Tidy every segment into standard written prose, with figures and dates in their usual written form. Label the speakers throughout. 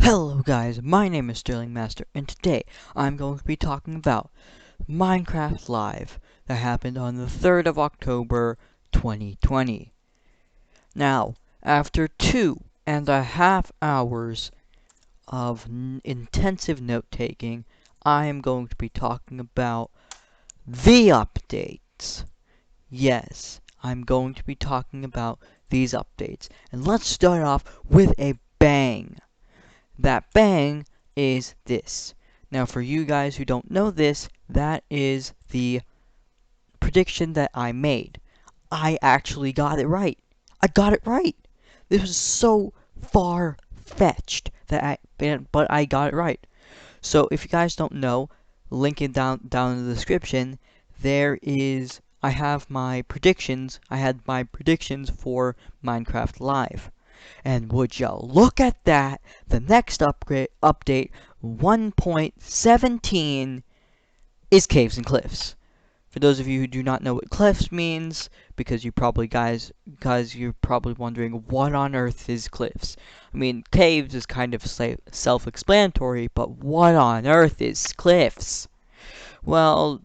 Speaker 1: Hello guys, my name is SterlingMaster, and today I'm going to be talking about Minecraft Live that happened on the 3rd of October, 2020. Now, after 2.5 hours of intensive note-taking, I am going to be talking about the updates. Yes, I'm going to be talking about these updates, and let's start off with a bang. That bang is this. Now, for you guys who don't know this, that is the prediction that I made. I actually got it right. I got it right. This was so far-fetched but I got it right. So, if you guys don't know, link it down in the description. I have my predictions. I had my predictions for Minecraft Live. And would you look at that, the next update 1.17 is Caves and Cliffs. For those of you who do not know what cliffs means, because you're probably wondering what on earth is cliffs. I mean, caves is kind of self-explanatory, but what on earth is cliffs? Well,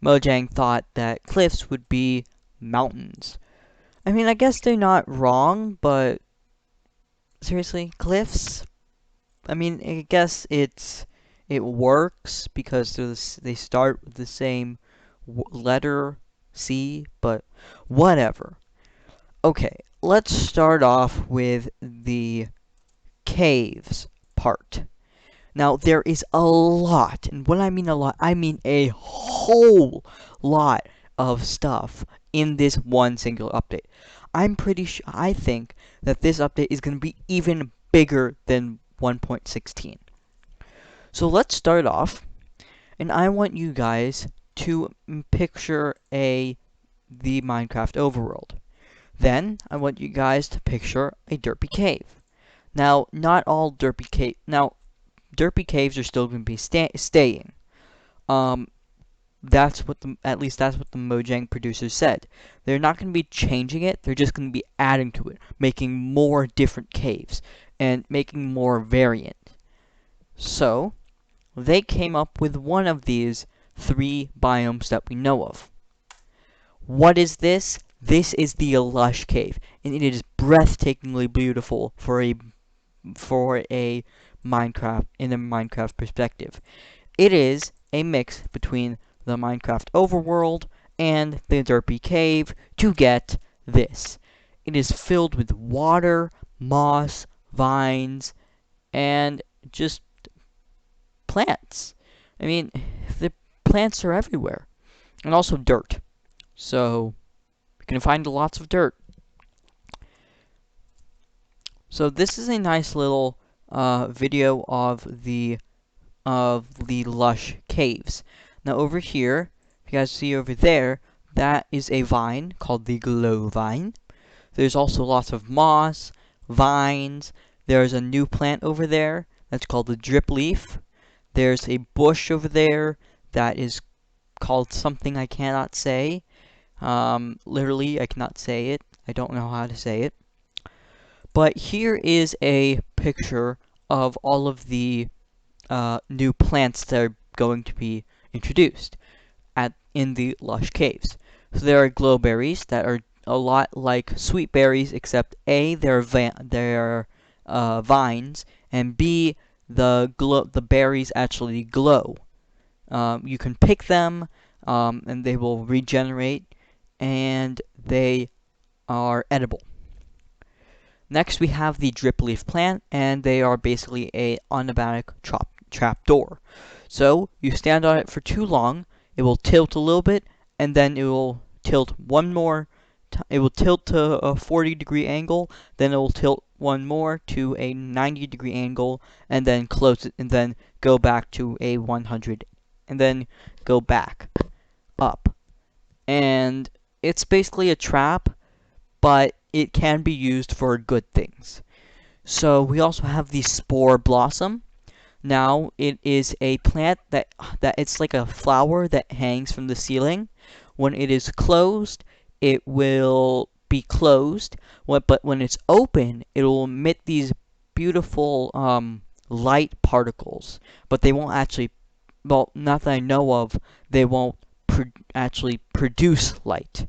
Speaker 1: Mojang thought that cliffs would be mountains. I mean, I guess they're not wrong, but seriously, cliffs? I mean, I guess it works because they start with the same letter C, but whatever. Okay, let's start off with the caves part. Now, there is a lot, and when I mean a lot, I mean a whole lot of stuff in this one singular update. I think that this update is going to be even bigger than 1.16. So let's start off, and I want you guys to picture the Minecraft overworld. Then, I want you guys to picture a derpy cave. Now, not all derpy derpy caves are still going to be staying. At least that's what the Mojang producers said. They're not going to be changing it, they're just going to be adding to it, making more different caves, and making more variant. So, they came up with one of these 3 biomes that we know of. What is this? This is the Lush Cave, and it is breathtakingly beautiful for a Minecraft perspective. It is a mix between the Minecraft overworld and the derpy cave to get this. It is filled with water, moss, vines, and just plants. I mean, the plants are everywhere. And also dirt. So, you can find lots of dirt. So this is a nice little video of the lush caves. Now over here, if you guys see over there, that is a vine called the glow vine. There's also lots of moss, vines. There's a new plant over there that's called the drip leaf. There's a bush over there that is called something I cannot say. Literally, I cannot say it. I don't know how to say it. But here is a picture of all of the new plants that are going to be introduced in the lush caves. So there are glowberries that are a lot like sweet berries, except A, they're vines, and B, the berries actually glow. You can pick them, and they will regenerate, and they are edible. Next, we have the drip leaf plant, and they are basically a automatic trap door. So, you stand on it for too long, it will tilt a little bit, and then it will tilt one more. It will tilt to a 40-degree angle, then it will tilt one more to a 90-degree angle, and then close it, and then go back to a 100, and then go back up. And it's basically a trap, but it can be used for good things. So we also have the spore blossom. Now it is a plant that it's like a flower that hangs from the ceiling. When it is closed, it will be closed. But when it's open, it will emit these beautiful light particles, but they won't actually, well, not that I know of, they won't actually produce light.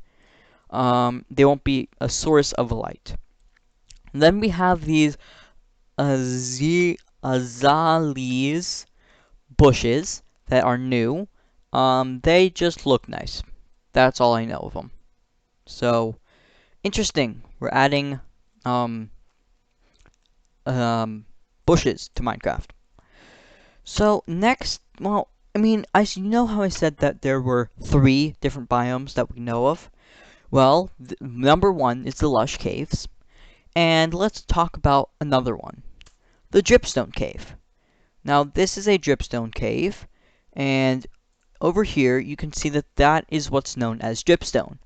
Speaker 1: They won't be a source of light. And then we have these azaleas bushes that are new. They just look nice. That's all I know of them. So, interesting. We're adding um, bushes to Minecraft. So, next, well, I mean, you know how I said that there were 3 different biomes that we know of? Well, number 1 is the Lush Caves. And let's talk about another one, the Dripstone Cave. Now, this is a Dripstone Cave, and over here you can see that that is what's known as dripstone.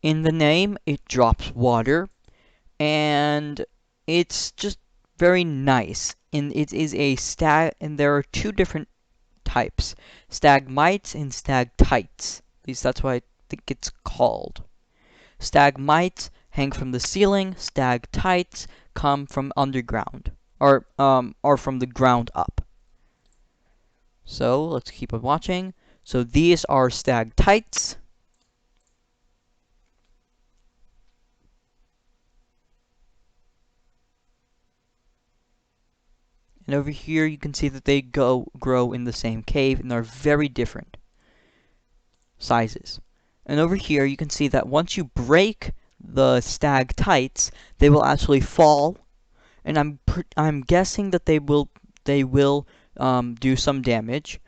Speaker 1: In the name, it drops water, and it's just very nice. And it is a and there are 2 different types, stagmites and stagtites. At least that's what I think it's called. Stagmites hang from the ceiling, stagtites come from underground, or from the ground up. So let's keep on watching. So these are stagtites. And over here you can see that they grow in the same cave and are very different sizes. And over here you can see that once you break the stagtites, they will actually fall. And I'm guessing that they will do some damage.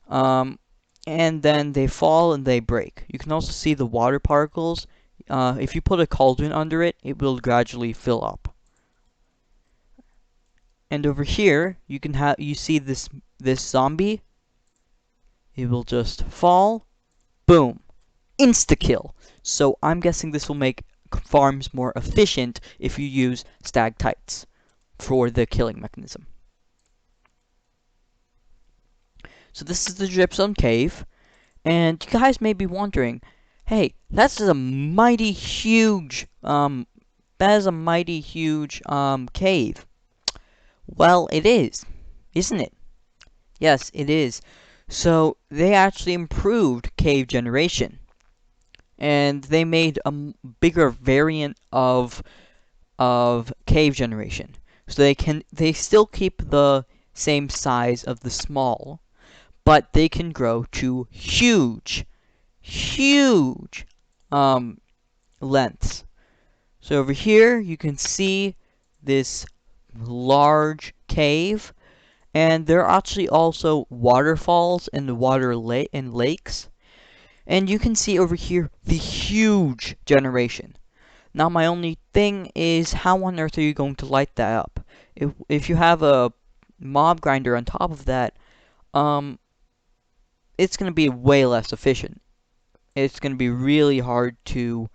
Speaker 1: And then they fall and they break. You can also see the water particles. If you put a cauldron under it, it will gradually fill up. And over here, you see this zombie. It will just fall, boom, insta kill. So I'm guessing this will make farms more efficient if you use stagtites for the killing mechanism. So this is the Dripstone Cave, and you guys may be wondering, hey, that's a mighty huge cave. Well, it is, isn't it? Yes, it is. So they actually improved cave generation, and they made a bigger variant of cave generation. So they still keep the same size of the small, but they can grow to huge lengths. So over here you can see this large cave, and there are actually also waterfalls and and lakes. And you can see over here the huge generation. Now my only thing is, how on earth are you going to light that up? If you have a mob grinder on top of that, it's going to be way less efficient. It's going to be really hard to,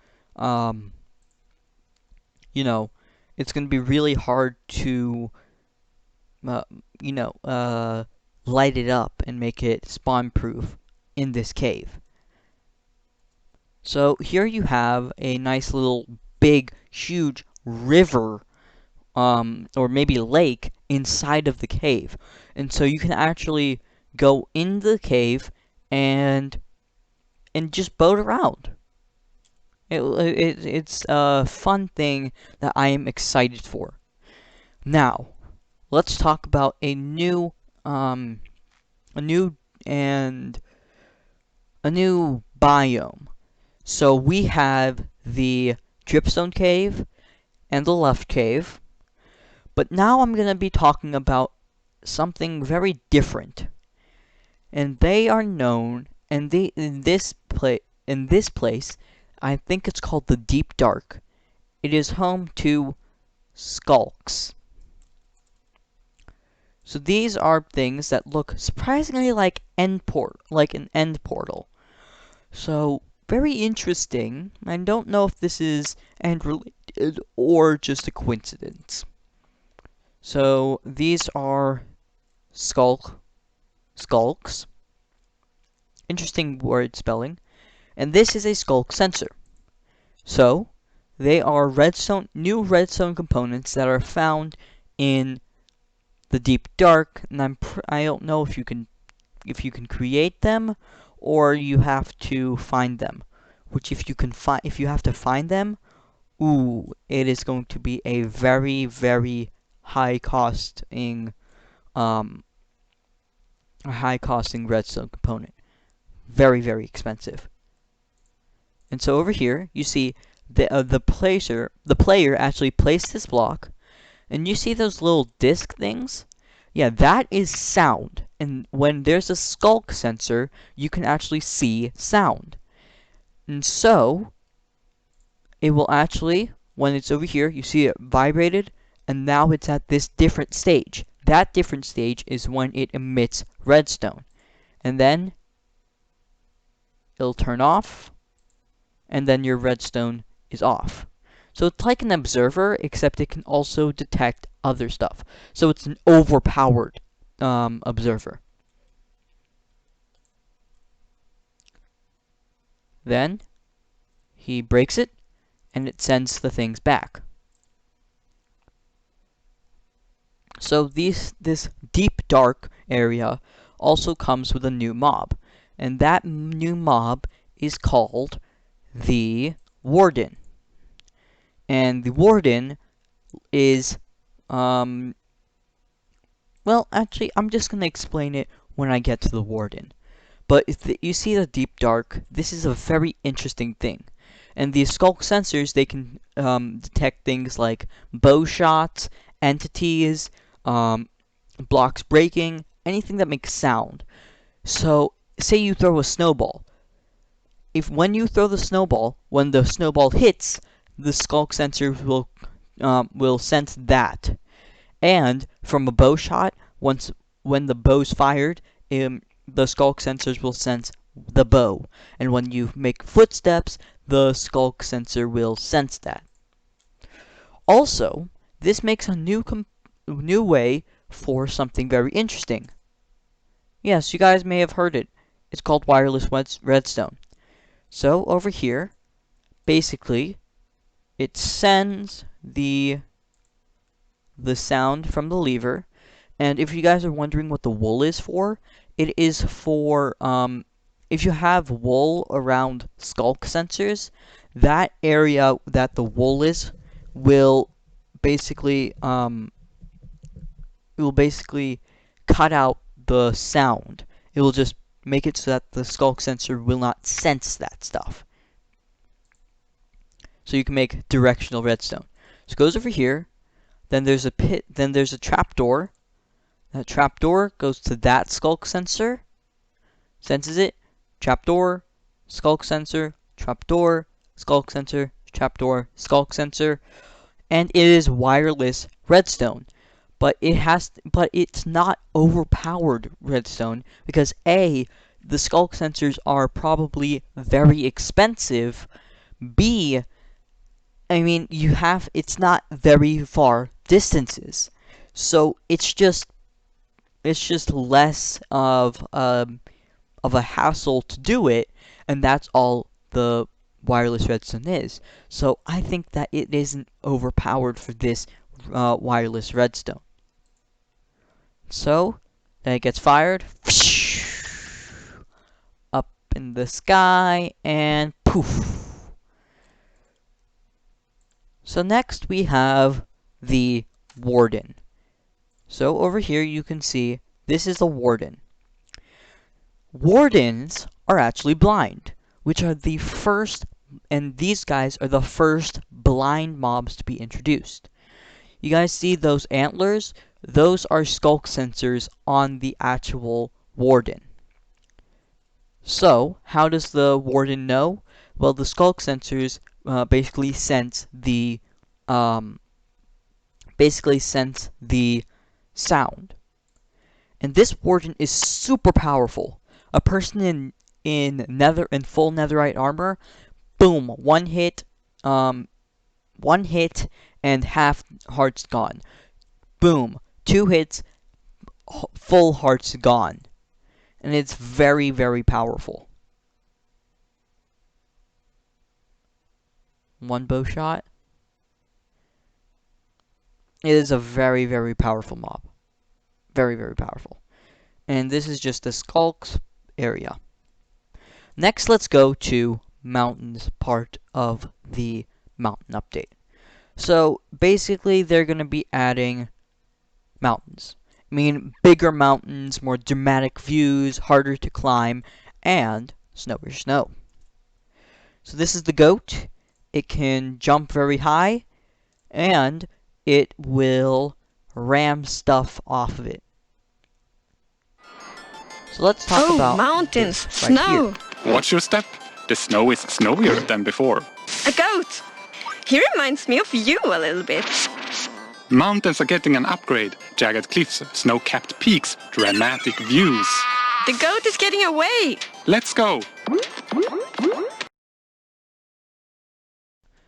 Speaker 1: it's going to be really hard to, uh, light it up and make it spawn proof in this cave. So here you have a nice little big huge river, or maybe lake inside of the cave. And so you can actually go in the cave and just boat around. It's a fun thing that I am excited for. Now, let's talk about a new and a new biome. So we have the Dripstone Cave and the Left Cave, but now I'm gonna be talking about something very different. And they are known, and in this place, I think it's called the Deep Dark. It is home to skulks. So these are things that look surprisingly like an end portal. So very interesting. I don't know if this is end related or just a coincidence. So these are skulks. Interesting word spelling. And this is a skulk sensor. So they are new redstone components that are found in the deep dark, and I don't know if you can create them or you have to find them. Which if you have to find them, ooh, it is going to be a very, very high costing redstone component. Very, very expensive. And so over here, you see the player actually placed this block, and you see those little disc things? Yeah, that is sound. And when there's a skulk sensor, you can actually see sound. And so, it will actually, when it's over here, you see it vibrated, and now it's at this different stage. That different stage is when it emits redstone. And then, it'll turn off, and then your redstone is off. So it's like an observer, except it can also detect other stuff. So it's an overpowered observer. Then he breaks it, and it sends the things back. So this deep dark area also comes with a new mob, and that new mob is called the Warden. And the Warden is well, actually, I'm just going to explain it when I get to the Warden. But if you see the deep dark, this is a very interesting thing. And the skulk sensors, they can detect things like bow shots, entities, blocks breaking, anything that makes sound. So, say you throw a snowball. When you throw the snowball, when the snowball hits, the skulk sensors will sense that. And from a bow shot, when the bow's fired, the skulk sensors will sense the bow. And when you make footsteps, the skulk sensor will sense that. Also, this makes a new way for something very interesting. Yes, you guys may have heard it. It's called wireless redstone. So over here, basically, it sends the sound from the lever. And if you guys are wondering what the wool is for, it is for, if you have wool around skulk sensors, that area that the wool is will basically, cut out the sound. It will just make it so that the skulk sensor will not sense that stuff. So you can make directional redstone. So it goes over here, then there's a trapdoor. That trapdoor goes to that skulk sensor, senses it, trapdoor, skulk sensor, trapdoor, skulk sensor, trapdoor, skulk sensor, and it is wireless redstone. But it's not overpowered redstone because A, the skulk sensors are probably very expensive. B, I mean, it's not very far distances. So it's just less of a hassle to do it, and that's all the wireless redstone is. So I think that it isn't overpowered for this wireless redstone. So then it gets fired up in the sky, and poof. So next we have the Warden. So over here you can see this is the Warden. Wardens are actually blind, which are the first, and these guys are the first blind mobs to be introduced. You guys see those antlers? Those are skulk sensors on the actual Warden. So, how does the Warden know? Well, the skulk sensors basically sense the sound. And this Warden is super powerful. A person in full netherite armor, boom, one hit and half hearts gone. Boom, 2 hits, full hearts gone. And it's very, very powerful. One bow shot. It is a very, very powerful mob. Very, very powerful. And this is just the Skulks area. Next, let's go to mountains part of the mountain update. So basically, they're going to be adding mountains. I mean, bigger mountains, more dramatic views, harder to climb, and snowier snow. So this is the goat. It can jump very high, and it will ram stuff off of it. So let's talk about
Speaker 2: mountains,
Speaker 1: this right
Speaker 2: snow.
Speaker 1: Here.
Speaker 3: Watch your step. The snow is snowier than before.
Speaker 2: A goat. He reminds me of you a little bit.
Speaker 3: Mountains are getting an upgrade. Jagged cliffs, snow-capped peaks, dramatic views.
Speaker 2: The goat is getting away.
Speaker 3: Let's go.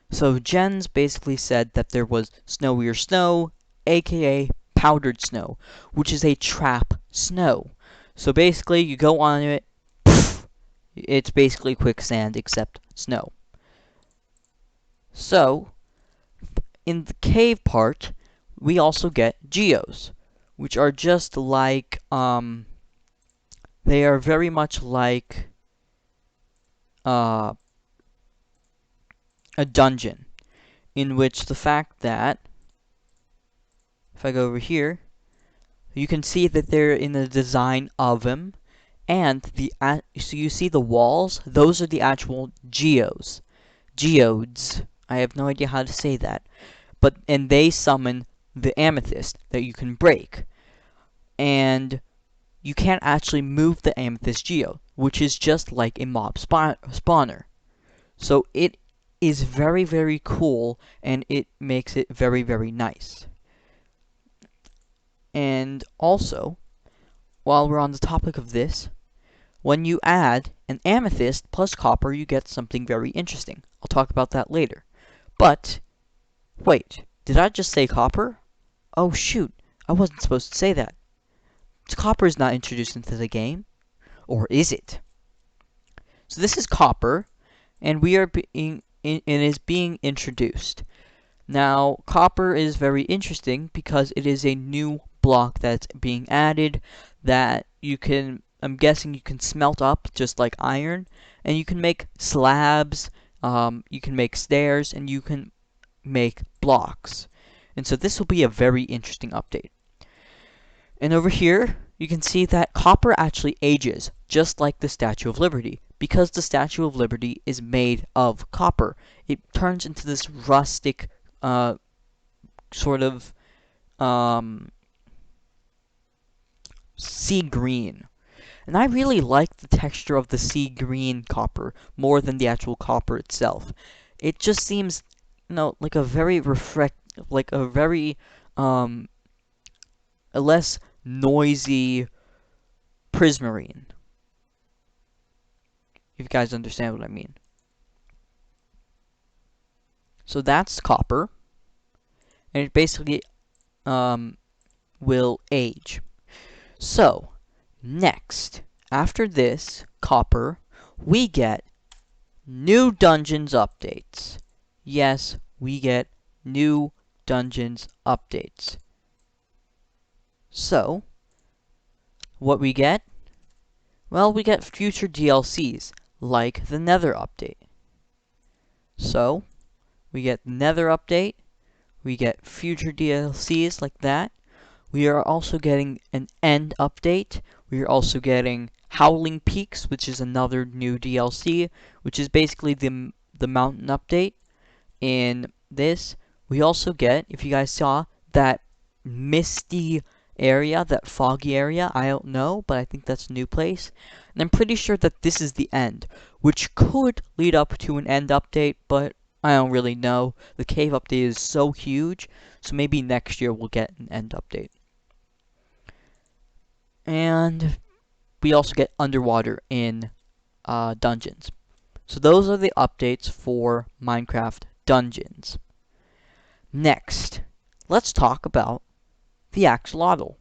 Speaker 1: So Jens basically said that there was snowier snow, aka powdered snow, which is a trap snow. So basically, you go on it, poof, it's basically quicksand except snow. So, in the cave part, we also get geos, which are just like, they are very much like, a dungeon, in which the fact that, if I go over here, you can see that they're in the design of them, and so you see the walls, those are the actual geos. Geodes. I have no idea how to say that. And they summon the amethyst that you can break. And you can't actually move the amethyst geo, which is just like a mob spawner. So it is very, very cool, and it makes it very, very nice. And also, while we're on the topic of this, when you add an amethyst plus copper, you get something very interesting. I'll talk about that later. But, wait, did I just say copper? Oh shoot, I wasn't supposed to say that. Copper is not introduced into the game. Or is it? So this is copper, and it is being introduced. Now, copper is very interesting because it is a new block that's being added that you can, I'm guessing you can smelt up just like iron, and you can make slabs, you can make stairs, and you can make blocks. And so this will be a very interesting update. And over here, you can see that copper actually ages, just like the Statue of Liberty. Because the Statue of Liberty is made of copper, it turns into this rustic, sort of, sea green. And I really like the texture of the sea green copper more than the actual copper itself. It just seems, like a very a less noisy prismarine. If you guys understand what I mean. So that's copper. And it basically, will age. So, next, after this, copper, we get new dungeons updates. Yes, we get new dungeons updates. So, what we get? Well, we get future DLCs, like the Nether update. So, we get the Nether update, we get future DLCs like that. We are also getting an End update. We are also getting Howling Peaks, which is another new DLC, which is basically the mountain update. In this, we also get, if you guys saw, that misty area, that foggy area. I don't know, but I think that's a new place. And I'm pretty sure that this is the end, which could lead up to an End update, but I don't really know. The cave update is so huge, so maybe next year we'll get an End update. And we also get underwater in dungeons. So those are the updates for Minecraft Dungeons. Next, let's talk about the axolotl.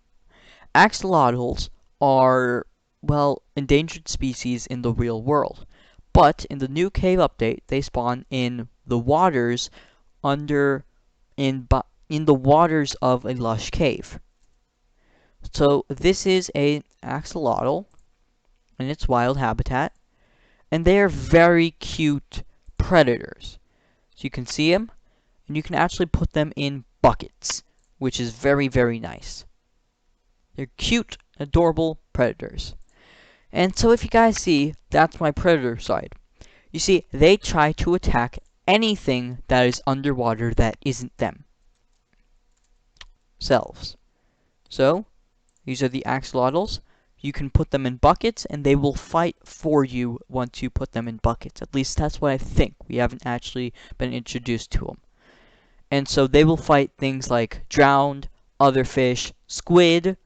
Speaker 1: Axolotls are, well, endangered species in the real world. But in the new cave update, they spawn in the waters in the waters of a lush cave. So this is a axolotl in its wild habitat, and they are very cute predators. So you can see them, and you can actually put them in buckets, which is very, very nice. They're cute, adorable predators. And so if you guys see, that's my predator side. You see, they try to attack anything that is underwater that isn't themselves. So, these are the axolotls. You can put them in buckets, and they will fight for you once you put them in buckets. At least that's what I think. We haven't actually been introduced to them. And so they will fight things like drowned, other fish, squid,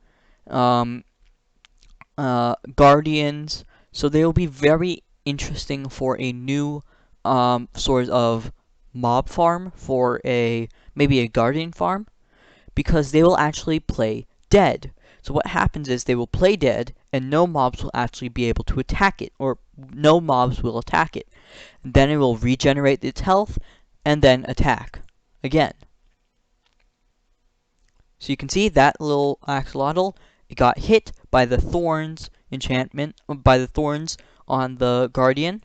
Speaker 1: guardians. So they will be very interesting for a new sort of mob farm, for maybe a guardian farm, because they will actually play dead. So what happens is they will play dead, and no mobs will actually be able to attack it, or no mobs will attack it. Then it will regenerate its health, and then attack again. So you can see that little axolotl, it got hit by the thorns enchantment, by the thorns on the guardian.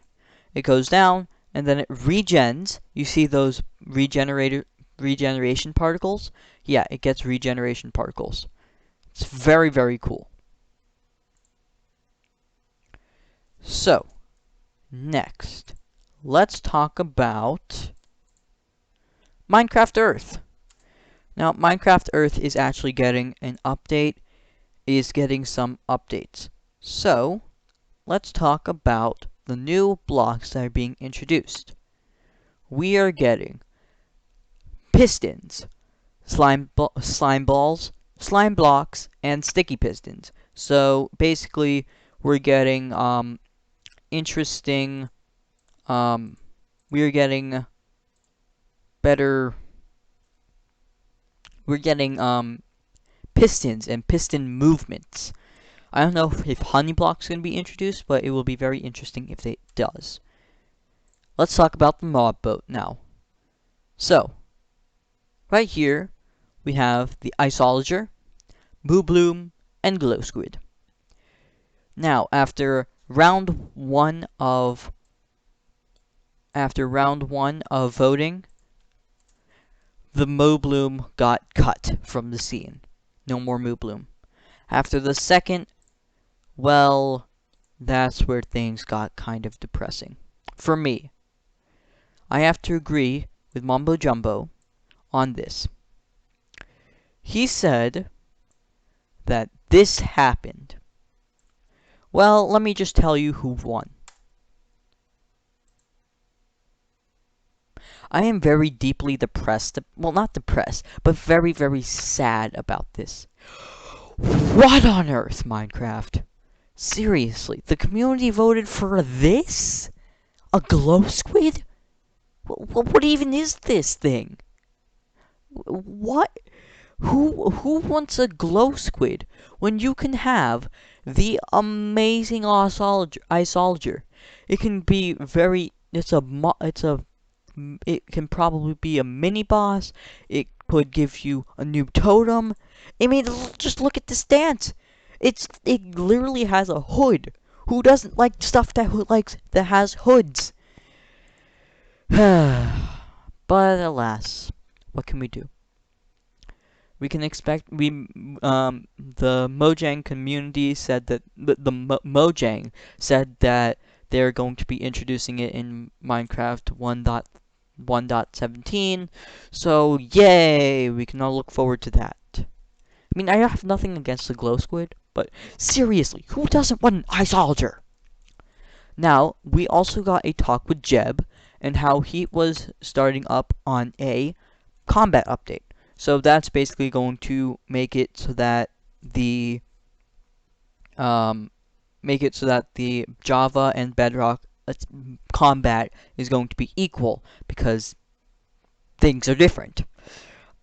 Speaker 1: It goes down, and then it regens. You see those regeneration particles? Yeah, it gets regeneration particles. It's very, very cool. So, next, let's talk about Minecraft Earth. Now, Minecraft Earth is actually getting an update, is getting some updates. So, let's talk about the new blocks that are being introduced. We are getting pistons, slime balls, slime blocks, and sticky pistons. So basically, we're getting interesting. We're getting better. We're getting pistons and piston movements. I don't know if honey blocks are going to be introduced, but it will be very interesting if it does. Let's talk about the mob boat now. So, right here, we have the Iceologer, Boo Bloom, and Glow Squid. Now, after round one of voting, the Moo Bloom got cut from the scene. No more Moo Bloom. After the second, well, that's where things got kind of depressing. For me, I have to agree with Mambo Jumbo on this. He said that this happened. Well, let me just tell you who won. I am very deeply depressed. Well, not depressed, but very, very sad about this. What on earth, Minecraft? Seriously, the community voted for this? A glow squid? What even is this thing? What? Who wants a glow squid when you can have the amazing Iceologer? It can be very. It can probably be a mini boss. It could give you a new totem. I mean, just look at this dance. It literally has a hood. Who doesn't like stuff that has hoods? But alas, what can we do? We can expect the Mojang community said that the Mojang said that they're going to be introducing it in Minecraft 1.17. So yay, we can all look forward to that. I mean, I have nothing against the glow squid, but seriously, who doesn't want an Iceologer? Now, we also got a talk with Jeb and how he was starting up on a combat update. So that's basically going to make it so that the Java and Bedrock combat is going to be equal because things are different.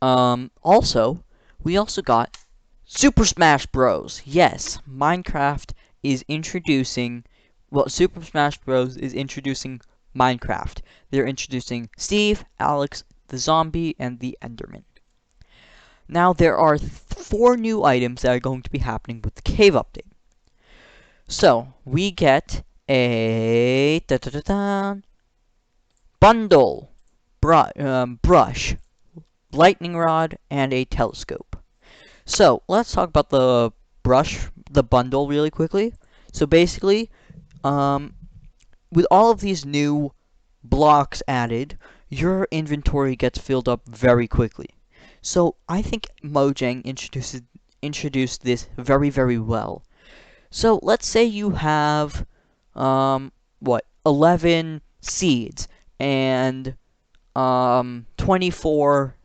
Speaker 1: Also, we also got Super Smash Bros. Yes, Minecraft is introducing. Well, Super Smash Bros. Is introducing Minecraft. They're introducing Steve, Alex, the Zombie, and the Enderman. Now there are 4 new items that are going to be happening with the cave update. So we get a bundle, brush, lightning rod, and a telescope. So let's talk about the bundle really quickly. So basically, with all of these new blocks added, your inventory gets filled up very quickly. So I think Mojang introduced this very, very well. So let's say you have 11 seeds and 24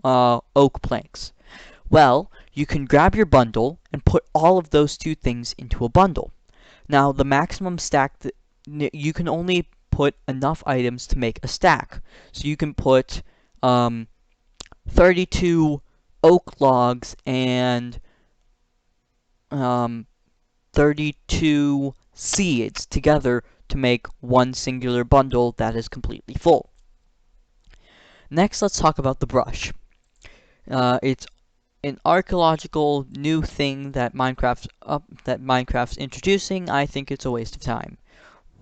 Speaker 1: oak planks. Well, you can grab your bundle and put all of those 2 things into a bundle. Now, the maximum stack you can only put enough items to make a stack. So you can put 32 oak logs and 32 seeds together to make one singular bundle that is completely full. Next, let's talk about the brush. It's an archaeological new thing that Minecraft's introducing. I think it's a waste of time.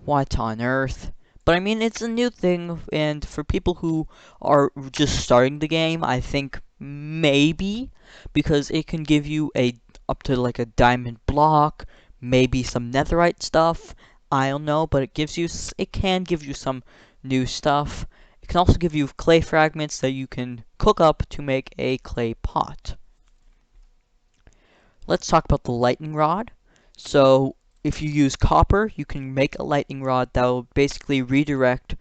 Speaker 1: What on earth? But I mean, it's a new thing, and for people who are just starting the game, I think maybe, because it can give you up to like a diamond block, maybe some netherite stuff. I don't know, but it can give you some new stuff. It can also give you clay fragments that you can cook up to make a clay pot. Let's talk about the lightning rod. So if you use copper, you can make a lightning rod that will basically redirect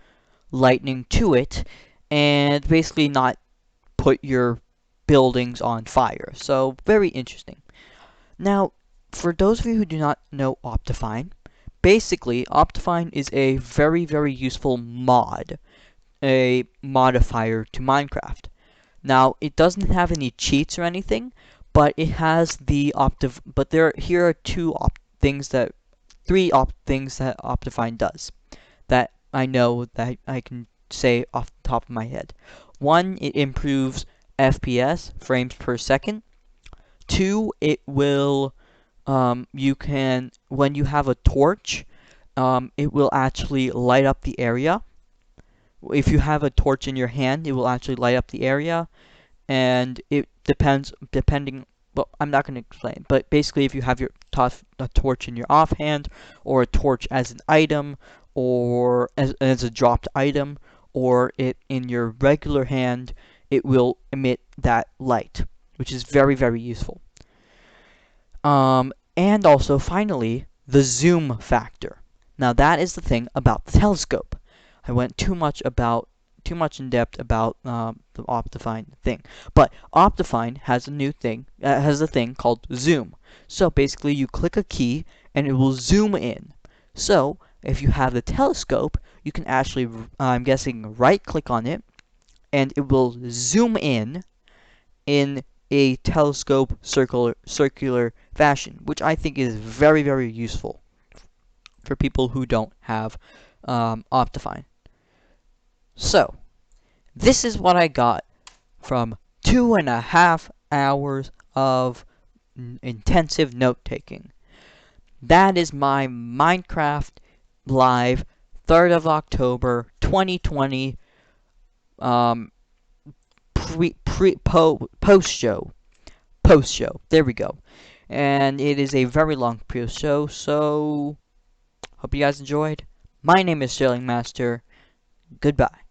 Speaker 1: lightning to it and basically not put your buildings on fire. So very interesting. Now, for those of you who do not know Optifine, basically Optifine is a very, very useful mod, a modifier to Minecraft. Now, it doesn't have any cheats or anything, but it has but here are three things that Optifine does that I know that I can say off the top of my head. 1, it improves FPS, frames per second. 2, it will, when you have a torch, it will actually light up the area. If you have a torch in your hand, it will actually light up the area, and it depending. Well, I'm not going to explain, but basically, if you have a torch in your offhand, or a torch as an item, or as a dropped item, or it in your regular hand, it will emit that light, which is very, very useful. And also, finally, the zoom factor. Now, that is the thing about the telescope. I went too much in depth about the Optifine thing. But Optifine has a thing called zoom. So basically, you click a key and it will zoom in. So if you have the telescope, you can actually, I'm guessing, right-click on it, and it will zoom in a telescope circular fashion, which I think is very, very useful for people who don't have Optifine. So, this is what I got from 2.5 hours of intensive note-taking. That is my Minecraft Live 3rd of October 2020 post-show. There we go. And it is a very long post-show, so hope you guys enjoyed. My name is SterlingMaster. Goodbye.